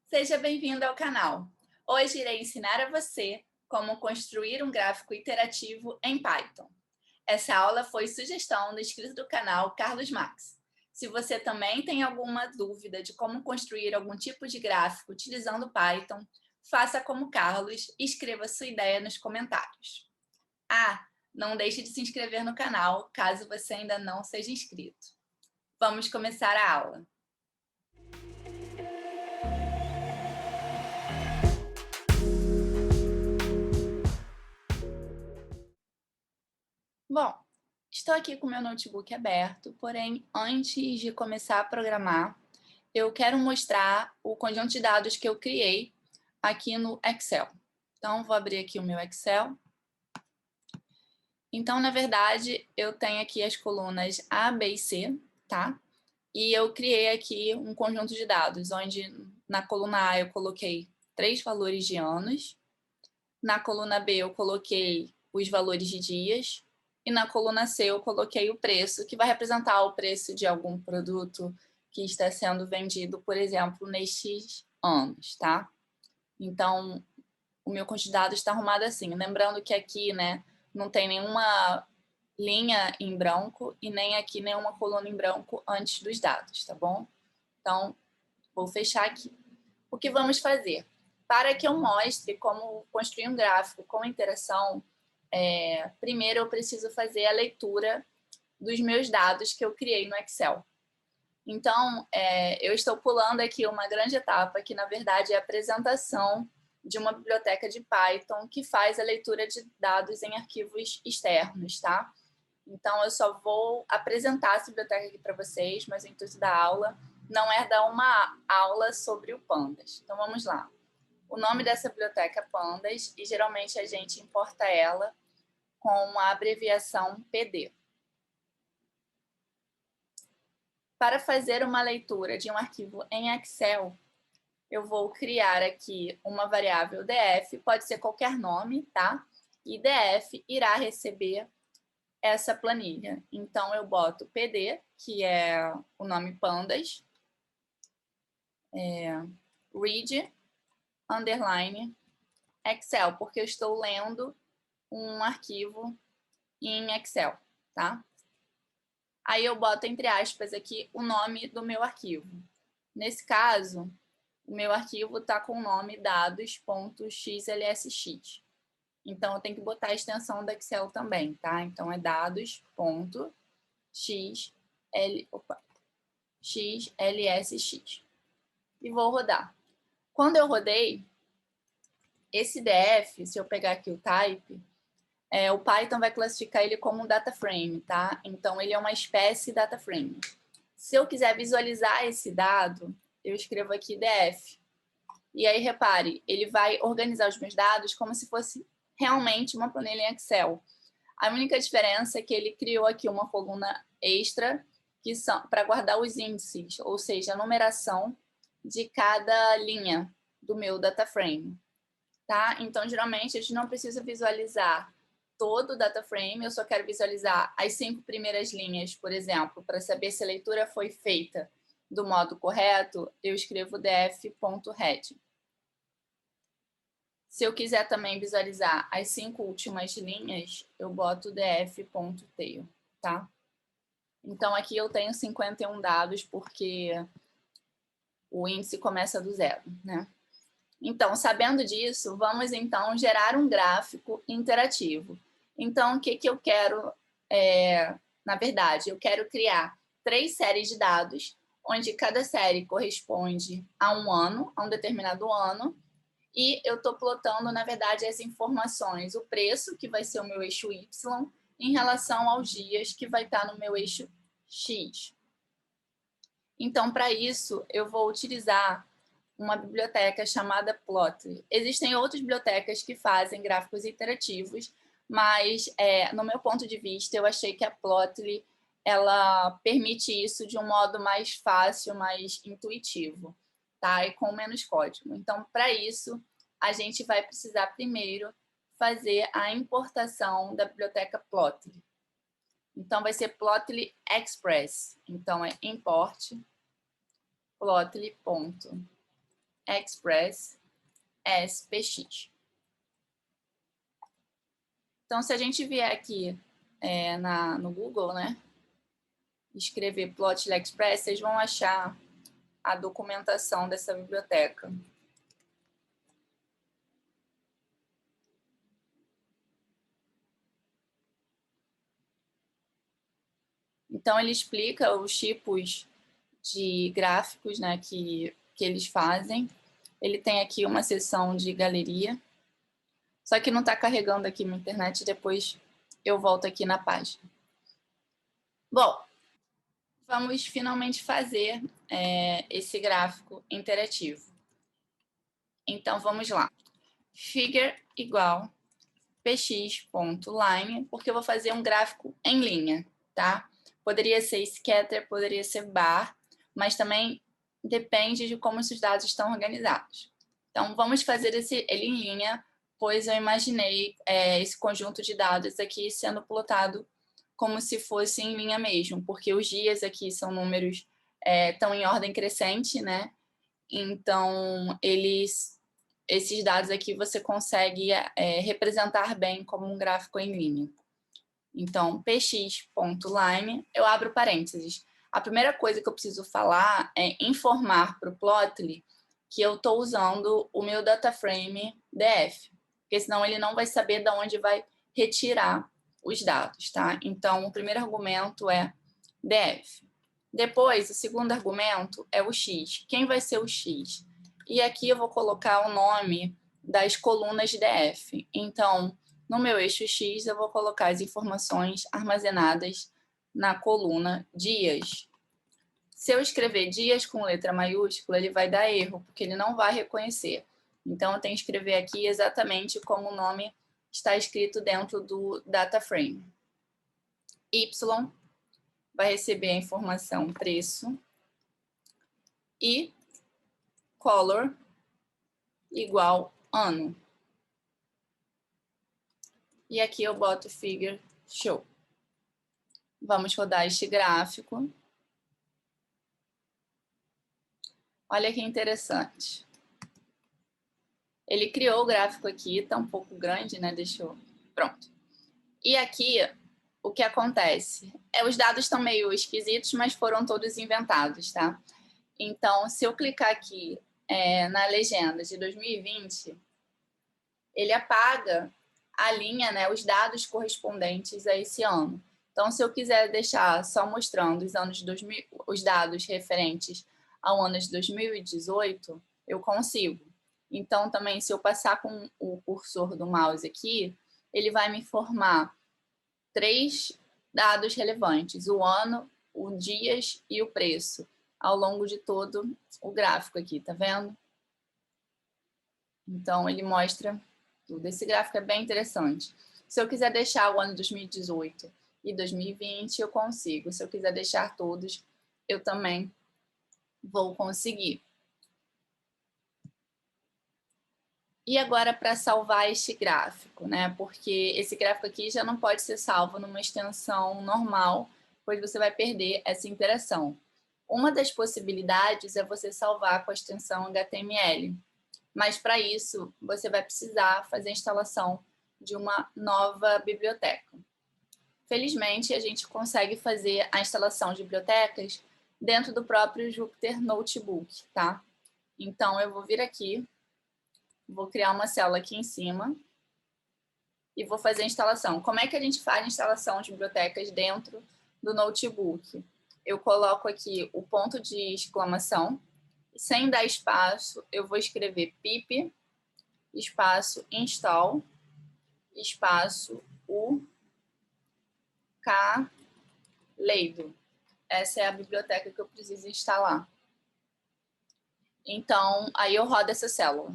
Seja bem-vindo ao canal. Hoje irei ensinar a você como construir um gráfico interativo em Python. Essa aula foi sugestão do inscrito do canal Carlos Max. Se você também tem alguma dúvida de como construir algum tipo de gráfico utilizando Python, faça como Carlos e escreva sua ideia nos comentários. Não deixe de se inscrever no canal caso você ainda não seja inscrito. Vamos começar a aula. Bom, estou aqui com meu notebook aberto, porém, antes de começar a programar, eu quero mostrar o conjunto de dados que eu criei aqui no Excel. Então, vou abrir aqui o meu Excel. Então, na verdade, eu tenho aqui as colunas A, B e C, tá? E eu criei aqui um conjunto de dados, onde na coluna A eu coloquei 3 valores de anos, na coluna B eu coloquei os valores de dias, e na coluna C eu coloquei o preço, que vai representar o preço de algum produto que está sendo vendido, por exemplo, nestes anos, tá? Então, o meu conjunto de dados está arrumado assim. Lembrando que aqui, né, não tem nenhuma linha em branco e nem aqui nenhuma coluna em branco antes dos dados, tá bom? Então, vou fechar aqui. O que vamos fazer? Para que eu mostre como construir um gráfico com interação, primeiro eu preciso fazer a leitura dos meus dados que eu criei no Excel. Então, eu estou pulando aqui uma grande etapa, que na verdade é a apresentação de uma biblioteca de Python que faz a leitura de dados em arquivos externos, tá? Então, eu só vou apresentar essa biblioteca aqui para vocês, mas o intuito da aula não é dar uma aula sobre o Pandas. Então, vamos lá. O nome dessa biblioteca é Pandas e geralmente a gente importa ela com a abreviação PD. Para fazer uma leitura de um arquivo em Excel, eu vou criar aqui uma variável df, pode ser qualquer nome, tá? E df irá receber essa planilha. Então, eu boto PD, que é o nome pandas, read, underline, Excel, porque eu estou lendo um arquivo em Excel, tá? Aí eu boto entre aspas aqui o nome do meu arquivo. Nesse caso, o meu arquivo está com o nome dados.xlsx. Então, eu tenho que botar a extensão do Excel também, tá? Então, é dados.xlsx. E vou rodar. Quando eu rodei, esse DF, se eu pegar aqui o type, o Python vai classificar ele como um data frame, tá? Então, ele é uma espécie data frame. Se eu quiser visualizar esse dado, eu escrevo aqui df. E aí, repare, ele vai organizar os meus dados como se fosse realmente uma planilha em Excel. A única diferença é que ele criou aqui uma coluna extra que são para guardar os índices, ou seja, a numeração de cada linha do meu data frame, tá? Então, geralmente, a gente não precisa visualizar todo o data frame, eu só quero visualizar as 5 primeiras linhas, por exemplo, para saber se a leitura foi feita do modo correto, eu escrevo df.head. Se eu quiser também visualizar as 5 últimas linhas, eu boto df.tail, tá? Então, aqui eu tenho 51 dados, porque o índice começa do 0, né? Então, sabendo disso, vamos então gerar um gráfico interativo. Então, o que eu quero, na verdade, eu quero criar 3 séries de dados, onde cada série corresponde a um ano, a um determinado ano, e eu estou plotando, na verdade, as informações, o preço, que vai ser o meu eixo Y, em relação aos dias, que vai estar no meu eixo X. Então, para isso, eu vou utilizar uma biblioteca chamada Plotly. Existem outras bibliotecas que fazem gráficos interativos, mas, no meu ponto de vista, eu achei que a Plotly ela permite isso de um modo mais fácil, mais intuitivo, tá? E com menos código. Então, para isso, a gente vai precisar primeiro fazer a importação da biblioteca Plotly. Então, vai ser Plotly Express. Então, é import plotly.express. Express SPX. Então, se a gente vier aqui no Google, né, escrever Plotly Express, vocês vão achar a documentação dessa biblioteca. Então, ele explica os tipos de gráficos, né, que eles fazem. Ele tem aqui uma seção de galeria. Só que não está carregando aqui na internet, depois eu volto aqui na página. Bom, vamos finalmente fazer esse gráfico interativo. Então, vamos lá. Figure igual px.line, porque eu vou fazer um gráfico em linha, tá? Poderia ser scatter, poderia ser bar, mas também depende de como esses dados estão organizados. Então, vamos fazer ele em linha, pois eu imaginei esse conjunto de dados aqui sendo plotado como se fosse em linha mesmo, porque os dias aqui são números estão em ordem crescente, né? Então, esses dados aqui você consegue representar bem como um gráfico em linha. Então, px.line, eu abro parênteses. A primeira coisa que eu preciso falar é informar para o Plotly que eu estou usando o meu data frame DF, porque senão ele não vai saber de onde vai retirar os dados, tá? Então, o primeiro argumento é DF. Depois, o segundo argumento é o X. Quem vai ser o X? E aqui eu vou colocar o nome das colunas DF. Então, no meu eixo X, eu vou colocar as informações armazenadas na coluna dias. Se eu escrever dias com letra maiúscula, ele vai dar erro, porque ele não vai reconhecer. Então, eu tenho que escrever aqui exatamente como o nome está escrito dentro do data frame. Y vai receber a informação preço e color igual ano. E aqui eu boto figure show. Vamos rodar este gráfico. Olha que interessante. Ele criou o gráfico aqui, tá um pouco grande, né? Deixa eu... Pronto. E aqui, o que acontece? Os dados estão meio esquisitos, mas foram todos inventados, tá? Então, se eu clicar aqui na legenda de 2020, ele apaga a linha, né, os dados correspondentes a esse ano. Então, se eu quiser deixar só mostrando os dados referentes ao ano de 2018, eu consigo. Então, também, se eu passar com o cursor do mouse aqui, ele vai me informar 3 dados relevantes: o ano, os dias e o preço, ao longo de todo o gráfico aqui, tá vendo? Então, ele mostra tudo. Esse gráfico é bem interessante. Se eu quiser deixar o ano 2018 e 2020, eu consigo. Se eu quiser deixar todos, eu também vou conseguir. E agora, para salvar este gráfico, né? Porque esse gráfico aqui já não pode ser salvo numa extensão normal, pois você vai perder essa interação. Uma das possibilidades é você salvar com a extensão HTML. Mas, para isso, você vai precisar fazer a instalação de uma nova biblioteca. Felizmente, a gente consegue fazer a instalação de bibliotecas dentro do próprio Jupyter Notebook, tá? Então, eu vou vir aqui, vou criar uma célula aqui em cima e vou fazer a instalação. Como é que a gente faz a instalação de bibliotecas dentro do notebook? Eu coloco aqui o ponto de exclamação. Sem dar espaço, eu vou escrever pip, espaço install, espaço Leido. Essa é a biblioteca que eu preciso instalar. Então, aí eu rodo essa célula.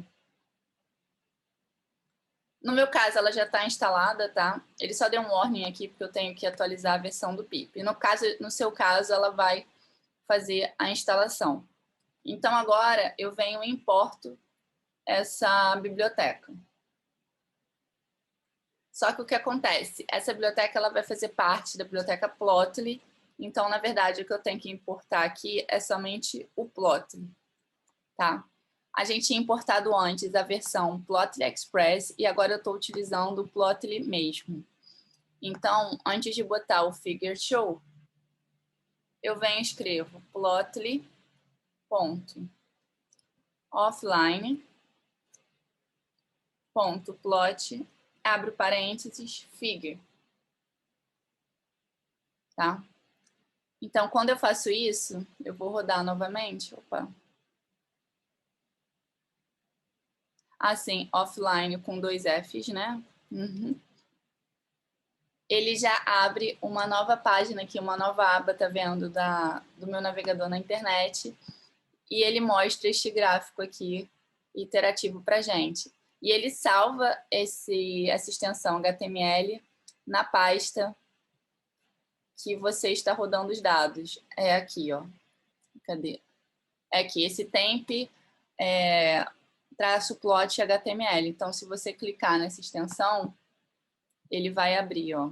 No meu caso, ela já está instalada, tá? Ele só deu um warning aqui, porque eu tenho que atualizar a versão do pip. No seu caso, ela vai fazer a instalação. Então, agora, eu venho e importo essa biblioteca. Só que o que acontece? Essa biblioteca ela vai fazer parte da biblioteca Plotly. Então, na verdade, o que eu tenho que importar aqui é somente o Plotly, tá? A gente tinha importado antes a versão Plotly Express e agora eu estou utilizando o Plotly mesmo. Então, antes de botar o Figure Show, eu venho e escrevo plotly.offline.plot, abro parênteses, figure. Tá? Então, quando eu faço isso, eu vou rodar novamente. Opa. Assim, offline com 2 Fs, né? Uhum. Ele já abre uma nova página aqui, uma nova aba, tá vendo? Do meu navegador na internet. E ele mostra este gráfico aqui, iterativo pra gente. E ele salva essa extensão HTML na pasta que você está rodando os dados. É aqui, ó. Cadê? É aqui, esse temp traço plot HTML. Então, se você clicar nessa extensão, ele vai abrir, ó.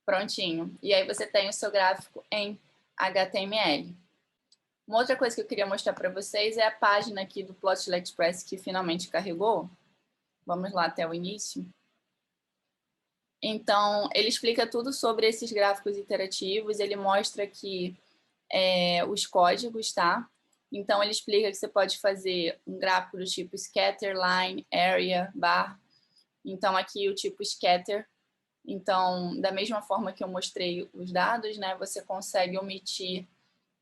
Prontinho. E aí você tem o seu gráfico em HTML. Uma outra coisa que eu queria mostrar para vocês é a página aqui do Plotly Express que finalmente carregou. Vamos lá até o início. Então, ele explica tudo sobre esses gráficos interativos, ele mostra aqui os códigos, tá? Então, ele explica que você pode fazer um gráfico do tipo scatter, line, area, bar. Então, aqui o tipo scatter. Então, da mesma forma que eu mostrei os dados, né, você consegue omitir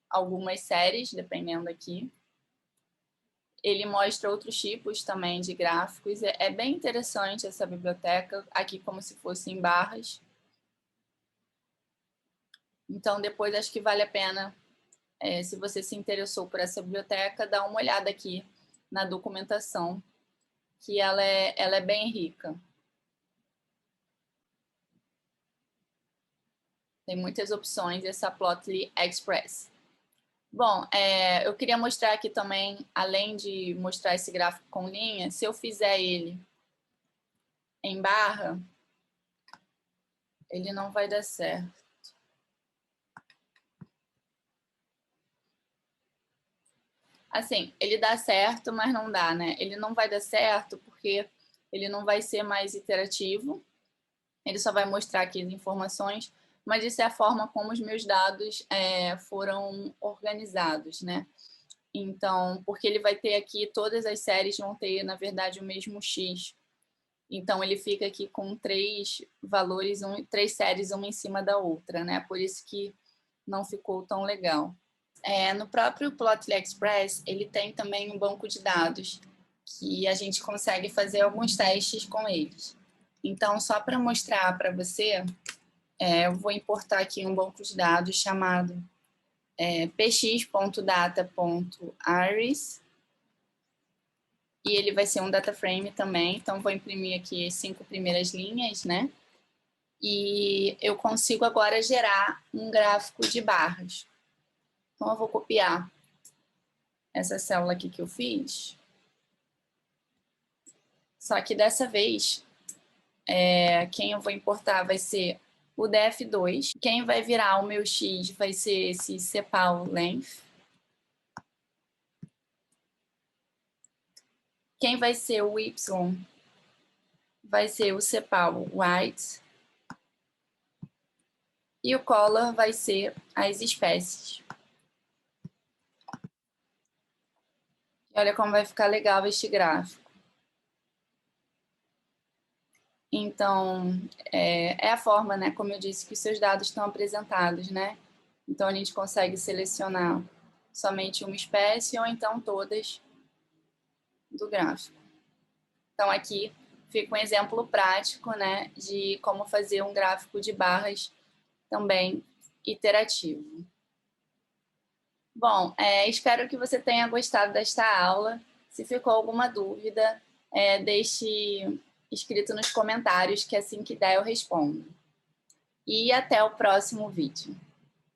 algumas séries, dependendo aqui. Ele mostra outros tipos também de gráficos. É bem interessante essa biblioteca, aqui como se fosse em barras. Então, depois acho que vale a pena, se você se interessou por essa biblioteca, dar uma olhada aqui na documentação, que ela é bem rica. Tem muitas opções, essa Plotly Express. Bom, eu queria mostrar aqui também, além de mostrar esse gráfico com linha, se eu fizer ele em barra, ele não vai dar certo. Assim, ele dá certo, mas não dá, né? Ele não vai dar certo porque ele não vai ser mais iterativo, ele só vai mostrar aqui as informações, mas isso é a forma como os meus dados foram organizados, né? Então, porque ele vai ter aqui, todas as séries vão ter, na verdade, o mesmo X. Então, ele fica aqui com 3 valores, 3 séries, uma em cima da outra, né? Por isso que não ficou tão legal. No próprio Plotly Express, ele tem também um banco de dados, que a gente consegue fazer alguns testes com eles. Então, só para mostrar para você, eu vou importar aqui um banco de dados chamado px.data.aris, e ele vai ser um data frame também, então vou imprimir aqui as 5 primeiras linhas, né? E eu consigo agora gerar um gráfico de barras. Então eu vou copiar essa célula aqui que eu fiz, só que dessa vez, quem eu vou importar vai ser o df2, quem vai virar o meu x vai ser esse sepal length, quem vai ser o y vai ser o sepal width, e o color vai ser as espécies. E olha como vai ficar legal este gráfico. Então, é a forma, né, como eu disse, que os seus dados estão apresentados, né? Então, a gente consegue selecionar somente uma espécie ou então todas do gráfico. Então, aqui fica um exemplo prático, né, de como fazer um gráfico de barras também iterativo. Bom, espero que você tenha gostado desta aula. Se ficou alguma dúvida, deixe escrito nos comentários, que assim que der eu respondo. E até o próximo vídeo.